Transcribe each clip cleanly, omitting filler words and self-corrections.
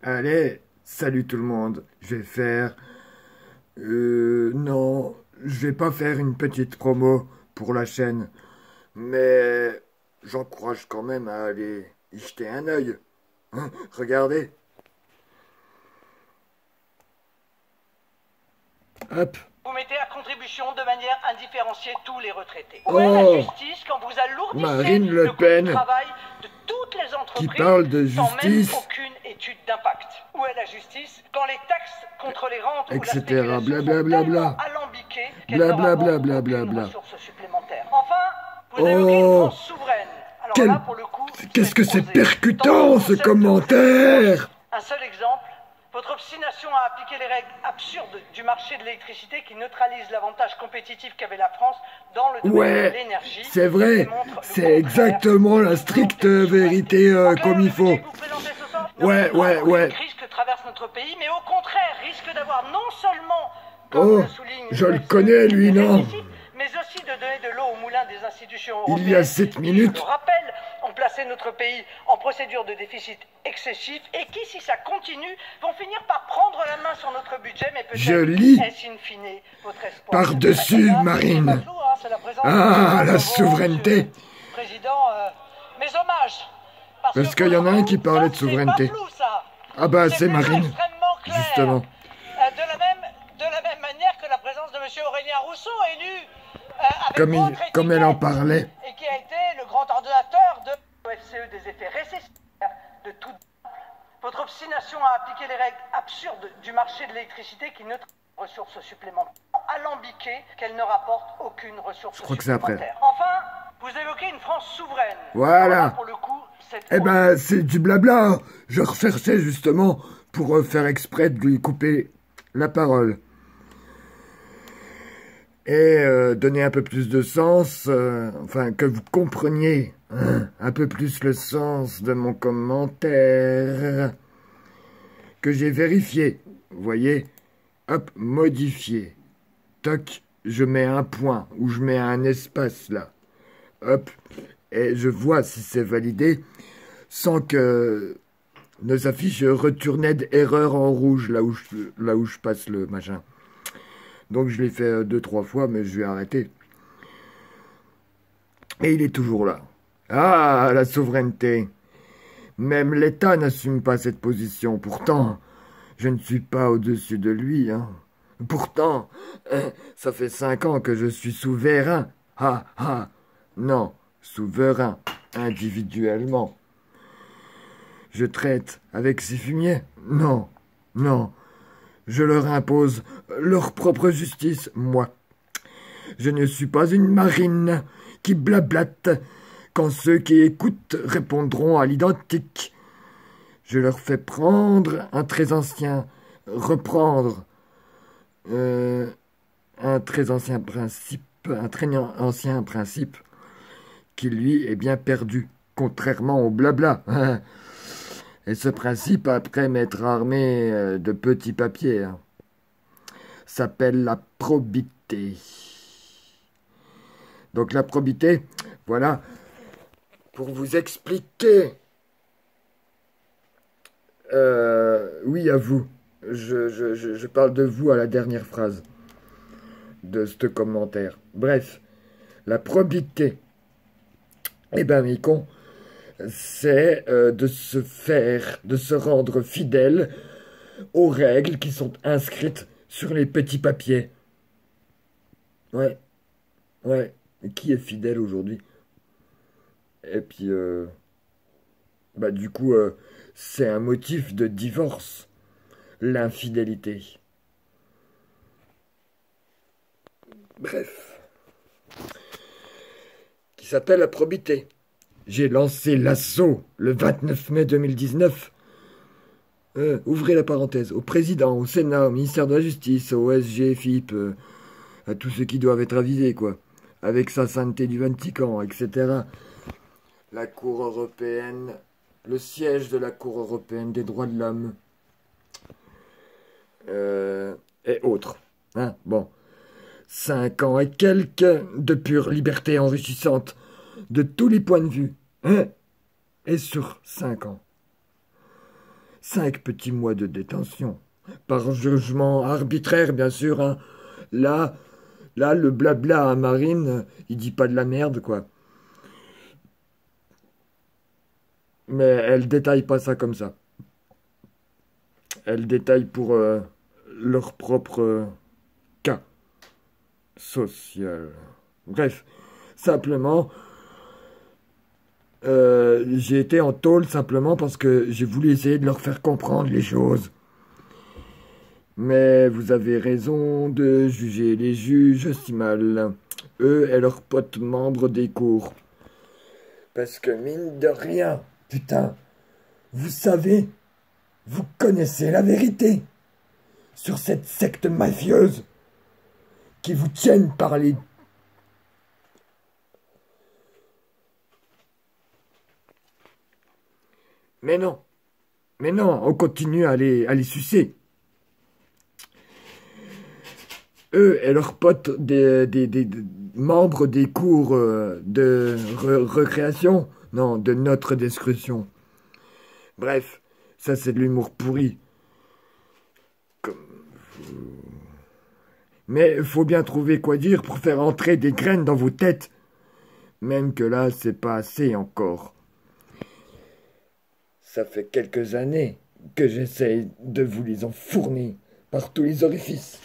Allez, salut tout le monde. Je vais faire... non, je vais pas faire une petite promo pour la chaîne, mais j'encourage quand même à aller y jeter un œil. Hein, regardez. Hop. Vous mettez à contribution de manière indifférenciée tous les retraités. Où Oh, est la justice quand vous alourdissez Marine Le le coût Pen du travail de toutes les qui entreprises parle de sans même justice, aucune étude d'impact? Où est la justice quand les taxes contre les rentes ou la etc. spéculation sont Blablabla. tellement alambiquées qu'elles ne Blablabla. rapportent aucune ressource supplémentaire? Enfin, vous évoquez une Oh, France souveraine. Alors quel... là, pour le coup, qu'est-ce que c'est osé. percutant ce Tant que commentaire! un seul exemple, votre obstination à appliquer les règles absurdes du marché de l'électricité qui neutralise l'avantage compétitif qu'avait la France dans le domaine de Ouais, l'énergie. c'est vrai, c'est exactement la stricte vérité comme il faut. Ouais. Une crise que traverse notre pays, mais au contraire risque d'avoir non seulement, comme Oh, le souligne je le l'OFCE, connais lui, des non? déficits, mais aussi de donner de l'eau au moulin des institutions Il y a européennes 7 qui, minutes. je le rappelle, ont placé notre pays en procédure de déficit excessif et qui, si ça continue, vont finir par prendre la main sur notre budget, mais peut-être Je lis est-ce in fine votre espoir. par-dessus, Marine. Ah, la souveraineté. Président, mes hommages. Parce qu'il y en a un qui parlait de souveraineté. Ah bah, c'est Marine, justement. De la même manière que la présence de M. Aurélien Rousseau, élu avec Comme elle en parlait. et qui a été le grand ordonnateur de l'OFCE des effets récessifs de tout. Votre obstination à appliquer les règles absurdes du marché de l'électricité qui neutralise les ressources supplémentaires, alambiquées qu'elles ne rapportent aucune ressource crois que c'est après. supplémentaire. Enfin, vous évoquez une France souveraine. Voilà. Alors là, pour le coup, Eh ben, c'est du blabla. Je recherchais justement pour faire exprès de lui couper la parole. Et donner un peu plus de sens, enfin, que vous compreniez un peu plus le sens de mon commentaire, que j'ai vérifié. Vous voyez, hop, modifié. Toc, je mets un point, ou je mets un espace là. Hop, et je vois si c'est validé, sans que ne s'affiche returned erreur en rouge, là où je passe le machin. Donc je l'ai fait 2-3 fois, mais je vais arrêter. Et il est toujours là. Ah, la souveraineté. Même l'État n'assume pas cette position. Pourtant, je ne suis pas au-dessus de lui. Hein. Pourtant, ça fait 5 ans que je suis souverain. Ah, ah. Non, souverain, individuellement. Je traite avec ces fumiers? Non, non. Je leur impose leur propre justice, moi. Je ne suis pas une marine qui blablate quand ceux qui écoutent répondront à l'identique. Je leur fais prendre un très ancien, reprendre un très ancien principe qui, lui, est bien perdu, contrairement au blabla. Et ce principe, après m'être armé de petits papiers, s'appelle la probité. Donc la probité, voilà, pour vous expliquer, oui, à vous, je parle de vous à la dernière phrase de ce commentaire. Bref, la probité, eh ben mes cons, c'est de se rendre fidèle aux règles qui sont inscrites sur les petits papiers. Ouais. Qui est fidèle aujourd'hui? Et puis, bah du coup, c'est un motif de divorce, l'infidélité. Bref. Qui s'appelle la probité. J'ai lancé l'assaut le 29 mai 2019. Ouvrez la parenthèse. Au président, au Sénat, au ministère de la Justice, au SG, FIP, à tous ceux qui doivent être avisés, quoi. Avec sa sainteté du Vatican, etc. La Cour européenne, le siège de la Cour européenne des droits de l'homme. Et autres. Hein, bon. 5 ans et quelques de pure liberté enrichissante de tous les points de vue. Hein, et sur 5 ans. 5 petits mois de détention. Par jugement arbitraire, bien sûr, hein. Là, le blabla à Marine, il dit pas de la merde, quoi. Mais elle détaille pas ça comme ça. Elle détaille pour leur propre cas social. Bref, simplement, j'ai été en tôle simplement parce que j'ai voulu essayer de leur faire comprendre les choses. Mais vous avez raison de juger les juges si mal, eux et leurs potes membres des cours. Parce que mine de rien, putain, vous savez, vous connaissez la vérité sur cette secte mafieuse qui vous tienne par les... Mais non, on continue à les sucer. Eux et leurs potes des membres des cours de récréation, non, de notre discussion. Bref, ça c'est de l'humour pourri. Mais il faut bien trouver quoi dire pour faire entrer des graines dans vos têtes. Même que là, c'est pas assez encore. Ça fait quelques années que j'essaye de vous les enfourner par tous les orifices.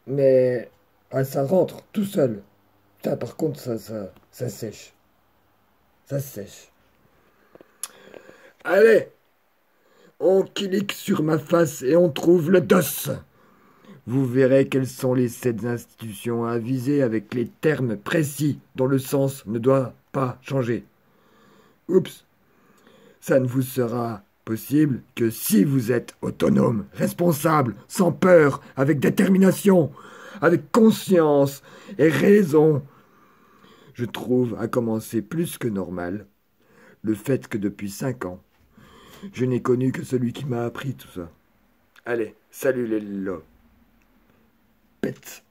Mais ça rentre tout seul. Ça, par contre, ça sèche. Ça sèche. Allez, on clique sur ma face et on trouve le dos. Vous verrez quelles sont les 7 institutions à viser avec les termes précis dont le sens ne doit pas changer. Oups, ça ne vous sera possible que si vous êtes autonome, responsable, sans peur, avec détermination, avec conscience et raison. Je trouve, à commencer plus que normal, le fait que depuis 5 ans, je n'ai connu que celui qui m'a appris tout ça. Allez, salut les lots. Pète.